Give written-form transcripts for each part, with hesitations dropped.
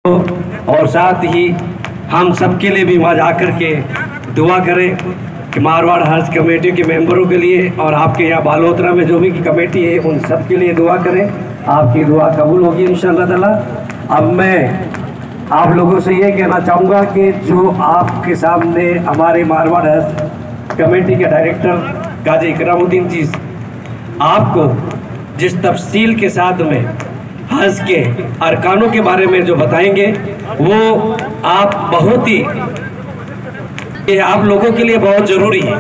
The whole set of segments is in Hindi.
और साथ ही हम सबके लिए भी वहाँ जा कर के दुआ करें कि मारवाड़ हज कमेटी के मेंबरों के लिए और आपके यहाँ बालोतरा में जो भी कमेटी है उन सब के लिए दुआ करें। आपकी दुआ कबूल होगी इंशाअल्लाह ताला। अब मैं आप लोगों से ये कहना चाहूँगा कि जो आपके सामने हमारे मारवाड़ हज कमेटी के डायरेक्टर काजी इकरामुद्दीन जी आपको जिस तफसील के साथ में हज के अरकानों के बारे में जो बताएंगे वो आप बहुत ही आप लोगों के लिए बहुत ज़रूरी है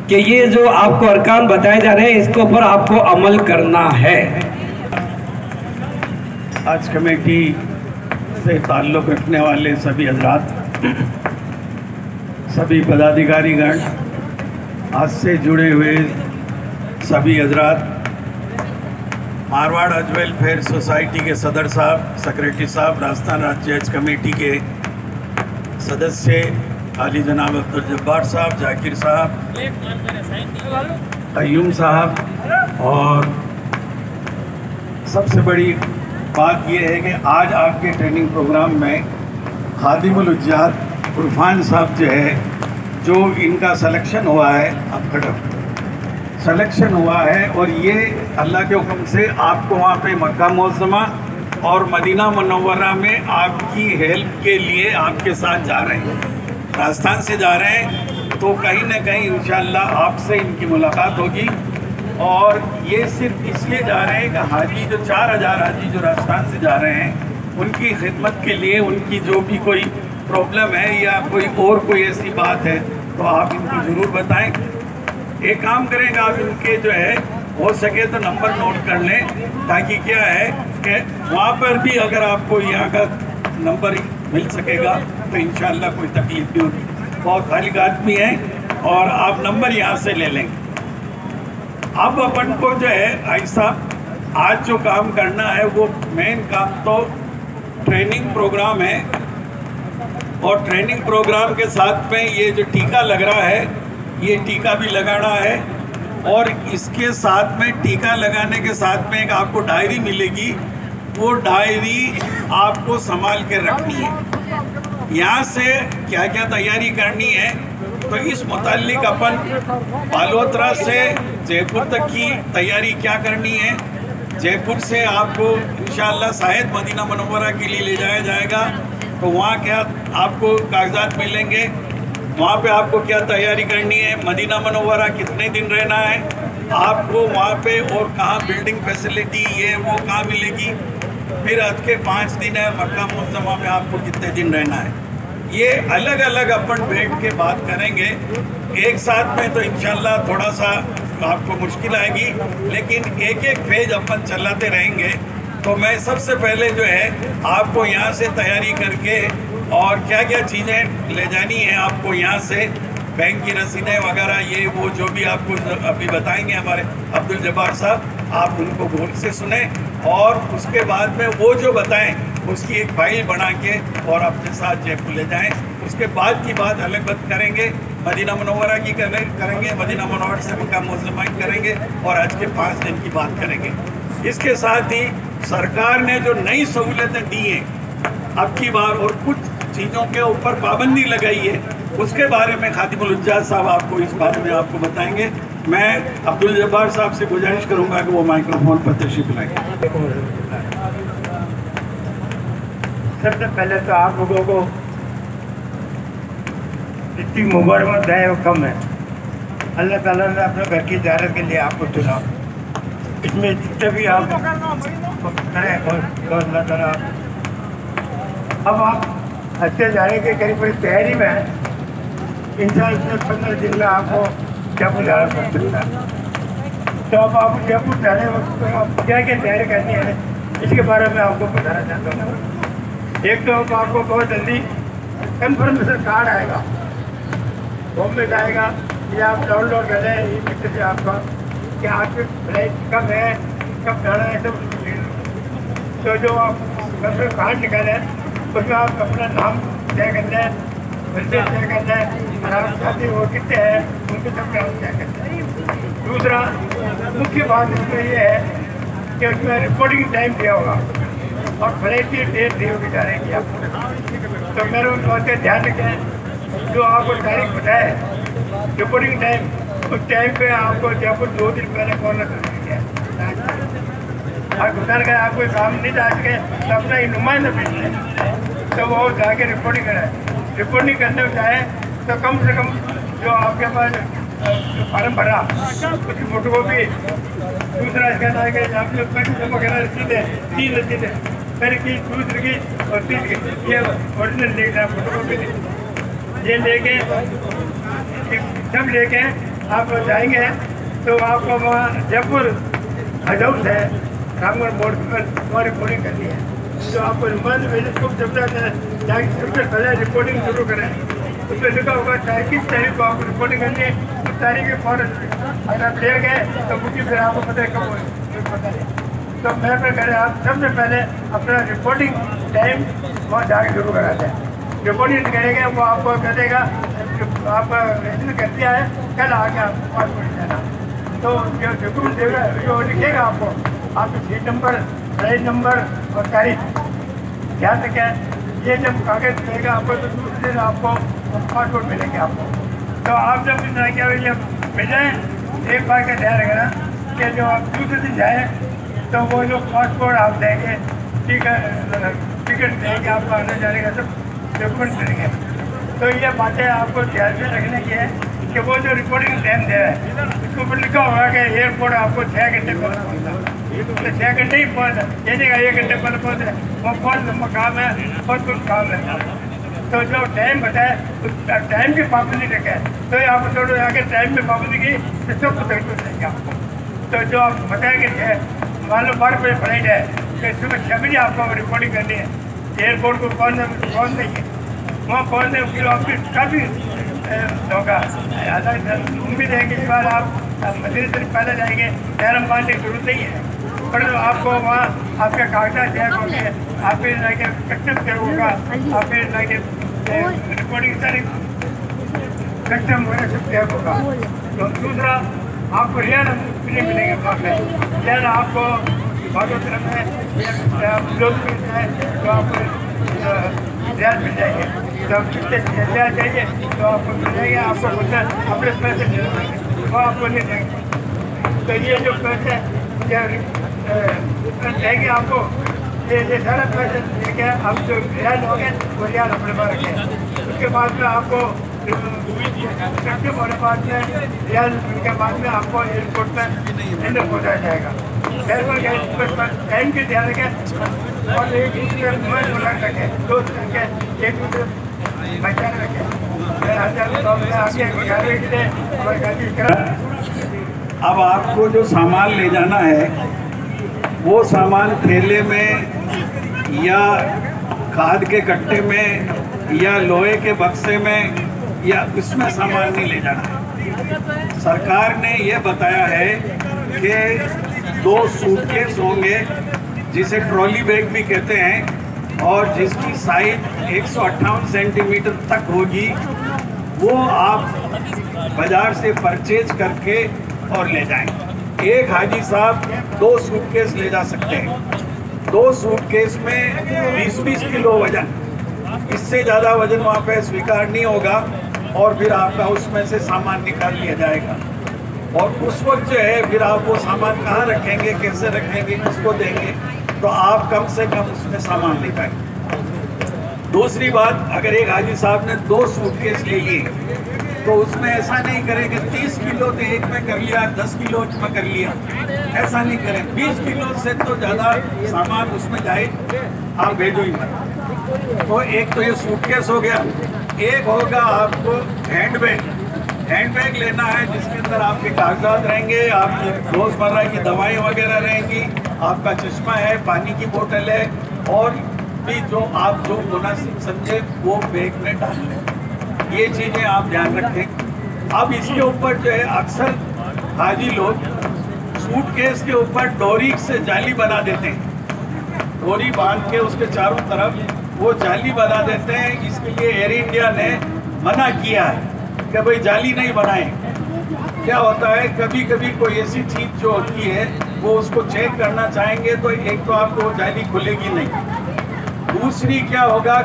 कि ये जो आपको अरकान बताए जा रहे हैं इसके ऊपर आपको अमल करना है। हज कमेटी से ताल्लुक़ रखने वाले सभी हजरात, सभी पदाधिकारीगण, हज से जुड़े हुए सभी हजरात, मारवाड़ हज वेलफेयर सोसाइटी के सदर साहब, सेक्रेटरी साहब, राजस्थान राज्य हज कमेटी के सदस्य आली जनाब अब्दुल जब्बार साहब, जाकिर साहब, अय्यूम साहब, और सबसे बड़ी बात यह है कि आज आपके ट्रेनिंग प्रोग्राम में खादिमुल उज्जात उरफान साहब जो है, जो इनका सिलेक्शन हुआ है, अब खड़ा सिलेक्शन हुआ है और ये अल्लाह के हुक्म से आपको वहाँ पे मक्का मुअज़्ज़मा और मदीना मुनव्वरा में आपकी हेल्प के लिए आपके साथ जा रहे हैं। राजस्थान से जा रहे हैं तो कहीं ना कहीं इंशाअल्लाह आपसे इनकी मुलाकात होगी। और ये सिर्फ इसलिए जा रहे हैं कि हाजी जो 4000 हाजी जो राजस्थान से जा रहे हैं उनकी खिदमत के लिए, उनकी जो भी कोई प्रॉब्लम है या कोई ऐसी बात है तो आप इनको ज़रूर बताएँ। एक काम करेंगे, आप इनके जो है हो सके तो नंबर नोट कर लें, ताकि क्या है कि वहाँ पर भी अगर आपको यहाँ का नंबर मिल सकेगा तो इंशाअल्लाह कोई तकलीफ नहीं होगी। बहुत खालिक आदमी है और आप नंबर यहाँ से ले लेंगे। अब अपन को जो है ऐसा आज जो काम करना है वो मेन काम तो ट्रेनिंग प्रोग्राम है, और ट्रेनिंग प्रोग्राम के साथ में ये जो टीका लग रहा है ये टीका भी लगाना है। और इसके साथ में टीका लगाने के साथ में एक आपको डायरी मिलेगी, वो डायरी आपको संभाल के रखनी है। यहाँ से क्या क्या तैयारी करनी है तो इस मुताल्लिक अपन बालोतरा से जयपुर तक की तैयारी क्या करनी है। जयपुर से आपको इंशाअल्लाह शायद मदीना मुनव्वरा के लिए ले जाया जाएगा, तो वहाँ क्या आपको कागजात मिलेंगे, वहाँ पे आपको क्या तैयारी करनी है, मदीना मुनव्वरा कितने दिन रहना है आपको वहाँ पे, और कहाँ बिल्डिंग फैसिलिटी ये वो कहाँ मिलेगी, फिर आज के 5 दिन है मक्का मुअज़्ज़मा में आपको कितने दिन रहना है। ये अलग अलग अपन बैठ के बात करेंगे। एक साथ में तो इंशाल्लाह थोड़ा सा आपको मुश्किल आएगी, लेकिन एक एक फेज अपन चलाते रहेंगे। तो मैं सबसे पहले जो है आपको यहाँ से तैयारी करके और क्या क्या चीज़ें ले जानी है आपको यहाँ से, बैंक की रसीदें वगैरह ये वो जो भी आपको अभी बताएंगे हमारे अब्दुल जब्बार साहब, आप उनको गौर से सुने और उसके बाद में वो जो बताएं उसकी एक फाइल बना के और अपने साथ जयपुर ले जाएं। उसके बाद की बात अलग बात करेंगे, मदीना मुनव्वरा की करेंगे, मदीना मुनव्वरा से मक्का मुअज़्ज़मा करेंगे और आज के 5 दिन की बात करेंगे। इसके साथ ही सरकार ने जो नई सहूलतें दी हैं अब की बार और कुछ चीज़ों के ऊपर पाबंदी लगाई है, उसके बारे में खादिमुल उज्जात साहब आपको इस बारे में आपको बताएंगे। मैं अब्दुल जब्बार साहब से गुजारिश करूंगा कि वो माइक्रोफोन पर तशरीफ लाएं। सबसे पहले तो आप लोगों को इतनी मुबारक है वो कम है। अल्लाह ताला ने अपने घर की ज़ियारत के लिए आपको चुना, इसमें जितने भी आप करें और अल्लाह ताला। अब आप अच्छे जाने के करीब बड़ी तैयारी में है, इंशाअल्लाह 15 दिन में आपको जयपुर जाना पड़ सकता है। तो अब आप जयपुर जाने वक्त आप क्या क्या तैयारी करनी है इसके बारे में आपको बताना चाहता हूँ। एक तो आपको बहुत जल्दी कन्फर्मेशन कार्ड आएगा, होम में जाएगा, ये आप डाउनलोड कर लें ई मित्र से आपका कि आपकी फ्लाइट कब है, कब जाना है सब। तो जो आप कन्फर्म कार्ड निकालें उसमें आप अपना नाम तय कर लें, बच्चे तय कर लें, और आप साथी वो कितने हैं उनके सब नाम तय कर लें। दूसरा मुख्य बात इसमें ये है कि उसमें रिपोर्टिंग टाइम क्या होगा। और फ्लाइट की डेट दी होगी जाने की आपको। तो मेरे उन बात का ध्यान रखें, जो आपको तारीख बताए रिपोर्टिंग टाइम, उस टाइम पे आपको जयपुर 2 दिन पहले कॉल कर देंगे। और गुजर गए आपको काम नहीं जा सके तो अपना ही नुमाइंदा भेज दें, तो वो जाके रिपोर्टिंग कराए। रिपोर्टिंग करने में जाए तो कम से कम जो आपके पास फार्म भरा उसकी फोटो कॉपी, दूसरा इसका जाएगा आप लोग पैसे जमा करा रसीदें, 3 रसीदें, पहले की, दूसरी की और तीसरी की, ये ओरिजिनल लेकर फोटो कॉपी ये लेके सब लेके आप जाएंगे। तो आपको वहाँ जयपुर हज हाउस है रामगढ़ मोड़ पर वहाँ रिपोर्टिंग करनी है। तो आपको रिमांड भेजे खूब जब जाके सबसे पहले रिपोर्टिंग शुरू करें। उसमें लिखा होगा किस तारीख को आपको रिपोर्टिंग करनी है, उस तारीख के फौरन अगर आप ले गए तो मुझे फिर आपको पता है कब हो पता नहीं। तो मैं अपने करें आप सबसे पहले अपना रिपोर्टिंग टाइम वहाँ जाके शुरू कराते हैं। रिपोर्टिंग करेंगे वो आपको कह देगा आप रजिस्टर कर दिया है, कल आके आप पासपोर्ट देना। तो जो डॉक्यूमेंट देगा जो लिखेगा आपको आपके सीट नंबर, फ्लाइट नंबर और तारीख ध्यान रखें। ये जब कागज देगा आपको तो दूसरे दिन आपको पासपोर्ट मिलेंगे आपको। तो आप जब इस तरह क्या जब भेजें, एक बार का ध्यान रखना कि जो आप दूसरे दिन जाएँ तो वो जो पासपोर्ट आप देंगे, टिकट देंगे, आपको आने जाने का सब डॉक्यूमेंट मिलेंगे। तो ये बातें आपको ध्यान में रखने की है कि वो जो रिपोर्टिंग टाइम दे रहा है उसके ऊपर लिखा होगा कि एयरपोर्ट आपको 6 घंटे पहले पहुँचना, तो 6 घंटे ही पहुँचा, ये नहीं 1 घंटे पहले पहुँचे, वो बहुत लंबा काम है, बहुत कुछ काम है। तो जो टाइम बताए उस टाइम की पाबंदी रखे, तो ये आपको थोड़ा आगे टाइम में पाबंदी की तो सब कुछ देंगे आपको। तो जो आप बताएंगे मान लो 12 बजे फ्लाइट है तो सुबह 6 बजे आपको रिपोर्टिंग करनी है। एयरपोर्ट को कौन नहीं है वहाँ पहुँचने फिर आपकी काफ़ी होगा। उम्मीद है कि इस बार आप मदीना शरीफ पहले जाएंगे, तहरम बांधने की जरूरत नहीं है, पर आपको वहाँ आपके कागजात चेक होंगे, आपके जाके कस्टम चेक होगा, आपके जाके रिपोर्टिंग सारी कस्टम वगैरह सब चेक होगा। तो दूसरा आपको रियाल फ्री मिलेंगे वहाँ पे, रियाल आपको भागोत्तरा में लोग मिलता है तो आपको रियाल मिल जाएंगे। तो आप कितने रियाल चाहिए तो आपको मिल जाएंगे, आपको बोलना अपने पैसे दे देंगे वो आपको नहीं देंगे। तो ये जो पैसे देंगे आपको, ये सारा पैसे देंगे, आप जो रियाल होंगे वो रियाल अपने पास रखें। उसके बाद में आपको हमारे पास में रियाल के बाद में आपको एयरपोर्ट पर अंदर पहुँचाया जाएगा। टाइम के ध्यान रखें और एक दूसरे बुला रखें, दोस्त रखें, एक दूसरे पहचान रखें। अब आपको जो सामान ले जाना है वो सामान थैले में या खाद के कट्टे में या लोहे के बक्से में या इसमें सामान नहीं ले जाना। सरकार ने ये बताया है कि 2 सूटकेस होंगे जिसे ट्रॉली बैग भी कहते हैं और जिसकी साइज 158 सेंटीमीटर तक होगी, वो आप बाजार से परचेज करके और ले जाएं। एक हाजी साहब 2 सूटकेस ले जा सकते हैं। 2 सूटकेस में 20-20 किलो वजन, इससे ज़्यादा वजन वहाँ पे स्वीकार नहीं होगा और फिर आपका उसमें से सामान निकाल लिया जाएगा। और उस वक्त जो है फिर आप वो सामान कहाँ रखेंगे, कैसे रखेंगे, किसको देंगे, तो आप कम से कम उसमें सामान निकालें। दूसरी बात, अगर एक हाजी साहब ने 2 सूटकेस ले लिए तो उसमें ऐसा नहीं करें कि 30 किलो तो एक में कर लिया, 10 किलो में कर लिया, ऐसा नहीं करें। 20 किलो से तो ज़्यादा सामान उसमें जाए आप भेजो ही मत। तो एक तो ये सूटकेस हो गया, एक होगा आपको हैंडबैग लेना है जिसके अंदर आपके कागजात रहेंगे, आपकी रोज़मर्रा की दवाई वगैरह रहेंगी, आपका चश्मा है, पानी की बोतल है और भी जो आप जो मुनासिब समझे वो बैग में डाल लें। ये चीज़ें आप ध्यान रखें। अब इसके ऊपर जो है अक्सर हाजी लोग सूटकेस के ऊपर डोरी से जाली बना देते हैं, डोरी बांध के उसके चारों तरफ वो जाली बना देते हैं। इसके लिए एयर इंडिया ने मना किया है कि भाई जाली नहीं बनाएं। क्या होता है, कभी कभी कोई ऐसी चीज़ जो होती है वो उसको चेक करना चाहेंगे तो एक तो आपको वो जाली खुलेगी नहीं, दूसरी क्या होगा,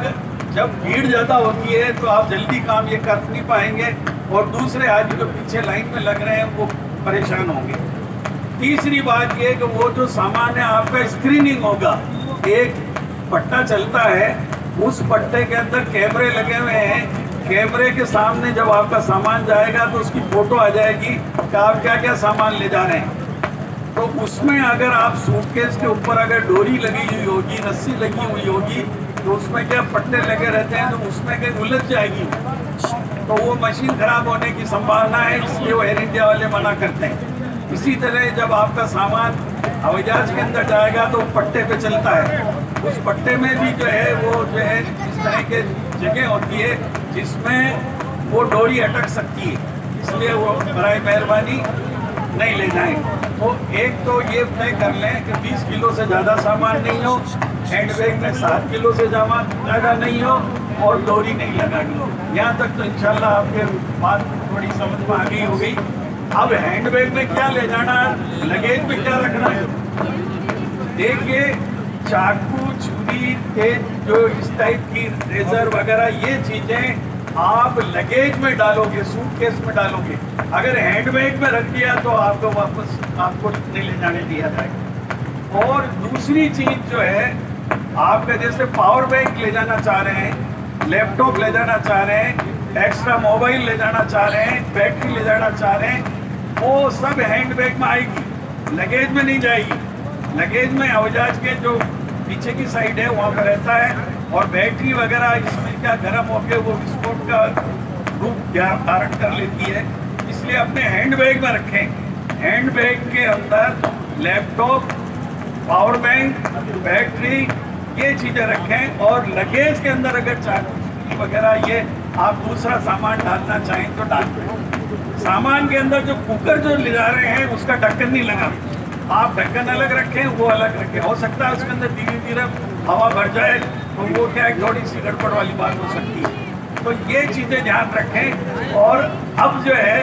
जब भीड़ ज़्यादा होती है तो आप जल्दी काम ये कर नहीं पाएंगे और दूसरे आदमी जो पीछे लाइन में लग रहे हैं वो परेशान होंगे। तीसरी बात ये कि वो जो सामान है आपका स्क्रीनिंग होगा, एक पट्टा चलता है, उस पट्टे के अंदर कैमरे लगे हुए हैं, कैमरे के सामने जब आपका सामान जाएगा तो उसकी फ़ोटो आ जाएगी कि आप क्या क्या सामान ले जा रहे हैं। तो उसमें अगर आप सूटकेस के ऊपर अगर डोरी लगी हुई होगी, रस्सी लगी हुई होगी, तो उसमें क्या पट्टे लगे रहते हैं, तो उसमें कहीं उलझ जाएगी तो वो मशीन खराब होने की संभावना है, इसलिए वो एयर इंडिया वाले मना करते हैं। इसी तरह जब आपका सामान हवाई जहाज के अंदर जाएगा तो पट्टे पे चलता है, उस पट्टे में भी जो है वो जो है इस तरह के जगह होती है जिसमें वो डोरी अटक सकती है, इसलिए वो बराए मेहरबानी नहीं ले जाएं। तो एक तो ये तय कर लें कि 20 किलो से ज़्यादा सामान नहीं हो, हैंडबैग में 7 किलो से ज़्यादा नहीं हो और डोरी नहीं लगानी। यहाँ तक तो इंशाल्लाह आपके बात थोड़ी समझ में आ गई होगी। अब हैंडबैग में क्या ले जाना, लगेज में क्या रखना है, देखिए चाकू, छुरी, तेज, जो इस टाइप की रेजर वगैरह ये चीज़ें आप लगेज में डालोगे, सूटकेस में डालोगे। अगर हैंडबैग में रख दिया तो आपको वापस आपको नहीं ले जाने दिया जाएगा। और दूसरी चीज़ जो है, आपका जैसे पावर बैंक ले जाना चाह रहे हैं, लैपटॉप ले जाना चाह रहे हैं, एक्स्ट्रा मोबाइल ले जाना चाह रहे हैं, बैटरी ले जाना चाह रहे हैं, वो सब हैंडबैग में आएगी, लगेज में नहीं जाएगी। लगेज में हवाई जहाज के जो पीछे की साइड है वहाँ पर रहता है, और बैटरी वगैरह इसमें क्या गर्म होकर वो विस्फोट का रूप धारण कर लेती है, इसलिए अपने हैंडबैग में रखें। हैंडबैग के अंदर लैपटॉप, पावर बैंक, बैटरी, ये चीज़ें रखें। और लगेज के अंदर अगर चाकू वगैरह ये आप दूसरा सामान डालना चाहें तो डाल दें। सामान के अंदर जो कुकर जो ले जा रहे हैं उसका ढक्कन नहीं लगा, आप ढक्कन अलग रखें, वो अलग रखें। हो सकता है उसके अंदर धीरे धीरे हवा भर जाए तो वो क्या है, थोड़ी सी गड़बड़ वाली बात हो सकती है। तो ये चीज़ें ध्यान रखें। और अब जो है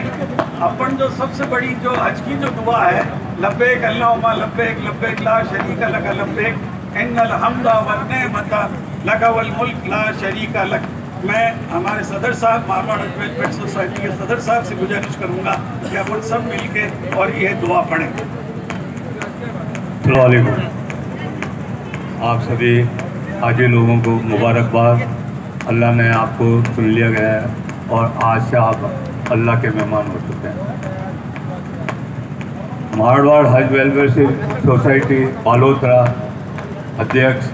अपन जो सबसे बड़ी जो हज की जो दुआ है, लब्बैक अल्लाहुम्मा लब्बैक लब्बैक ला शरीका लक लब्बैक इन्नल हम्दा वन नेमता लक वल मुल्क ला शरीका लक। मैं हमारे सदर साहब, मारवाड़ वेलफेयर सोसाइटी के सदर साहब से गुजारिश करूँगा कि अपन सब मिल के और यह दुआ पढ़ें। आप सभी हाजी लोगों को मुबारकबाद। अल्लाह ने आपको चुन लिया गया है और आज से आप अल्लाह के मेहमान हो चुके हैं। मारवाड़ हज वेलफेयर सोसाइटी बालोतरा अध्यक्ष,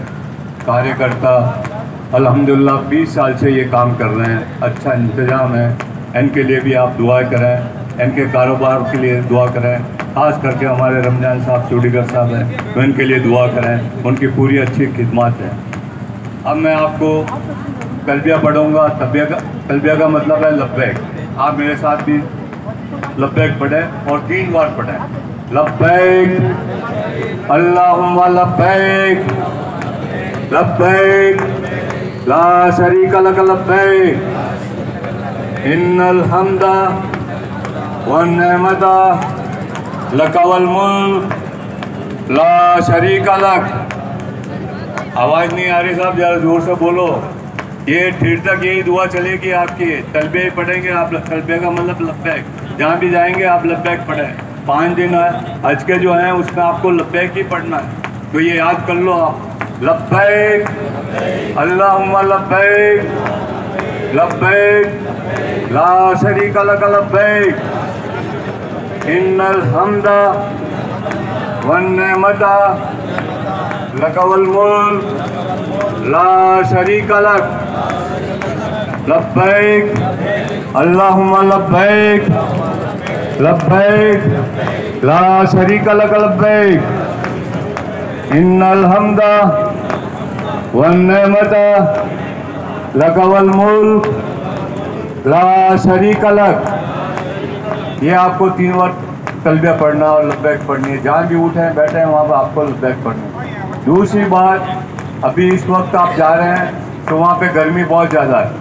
कार्यकर्ता अल्हम्दुलिल्लाह 20 साल से ये काम कर रहे हैं। अच्छा इंतज़ाम है, इनके लिए भी आप दुआ करें, इनके कारोबार के लिए दुआ करें। ख़ास करके हमारे रमजान साहब चौड़ीगर साहब हैं, तो इनके लिए दुआ करें, उनकी पूरी अच्छी खिदमत है। अब मैं आपको तलबिया पढ़ूँगा। तलबिया का मतलब है लब्बैक। आप मेरे साथ भी लब्बैक पढ़ें और 3 बार पढ़ें। लब्बैक अल्लाहुम्मा लब्बैक लब्बैक ला शरीका लक लब्बैक इन्नल हम्दा वन नेमता लक वल मुल्क ला शरीका लक। आवाज़ नहीं आ रही साहब, ज़रा जोर से बोलो। ये फिर तक यही दुआ चलेगी आपकी। तलबिया पढ़ेंगे आप, तलबिया का मतलब लब्बैक। जहाँ भी जाएंगे आप लब्बैक पढ़ें। 5 दिन हज के जो हैं उसमें आपको लब्बैक ही पढ़ना है, तो ये याद कर लो आप। लब्बैक अल्लाहुम्मा लब्बैक लब्बैक ला शरीका लक लब्बैक इन्नल हम्दा वन नेमता लक वल मुल्क ला शरीका लक। लब्बैक अल्लाहुम्मा लब्बैक लब्बैक ला शरीका लक लब्बैक इन्नल हम्दा वन नेमता लक वल मुल्क ला शरीका लक। ये आपको 3 बार तलबिया पढ़ना और लब्बैक पढ़नी है। जहाँ भी उठे बैठे हैं वहाँ पर आपको लब्बैक पढ़नी है। दूसरी बात, अभी इस वक्त आप जा रहे हैं तो वहाँ पे गर्मी बहुत ज़्यादा है।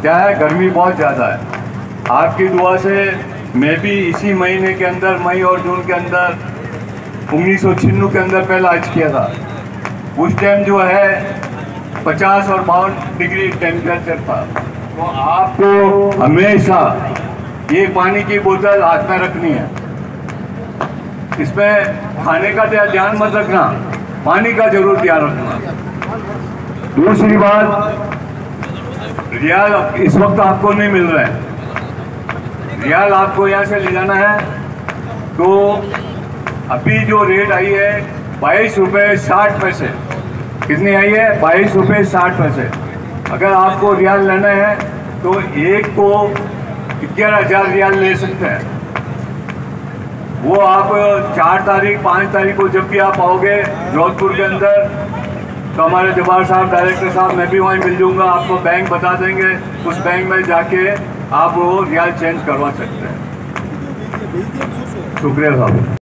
क्या है, गर्मी बहुत ज़्यादा है। आपकी दुआ से मैं भी इसी महीने के अंदर, मई और जून के अंदर 1996 के अंदर पहला हज किया था। उस टाइम जो है 50 और 52 डिग्री टेम्परेचर था। तो आपको हमेशा ये पानी की बोतल हाथ में रखनी है। इसमें खाने का ध्यान मत रखना, पानी का जरूर ध्यान रखना। दूसरी बात, रियाल इस वक्त आपको नहीं मिल रहा है। रियाल आपको यहाँ से ले जाना है तो अभी जो रेट आई है 22 रुपये 60 पैसे। कितनी आई है? 22 रुपये 60 पैसे। अगर आपको रियाल लेना है तो एक को 11,000 रियाल ले सकते हैं। वो आप 4 तारीख 5 तारीख को जब भी आप आओगे जोधपुर के अंदर, तो हमारे जब्बार साहब, डायरेक्टर साहब, मैं भी वहीं मिल जाऊंगा। आपको बैंक बता देंगे, उस बैंक में जाके आप वो रियाल चेंज करवा सकते हैं। शुक्रिया साहब।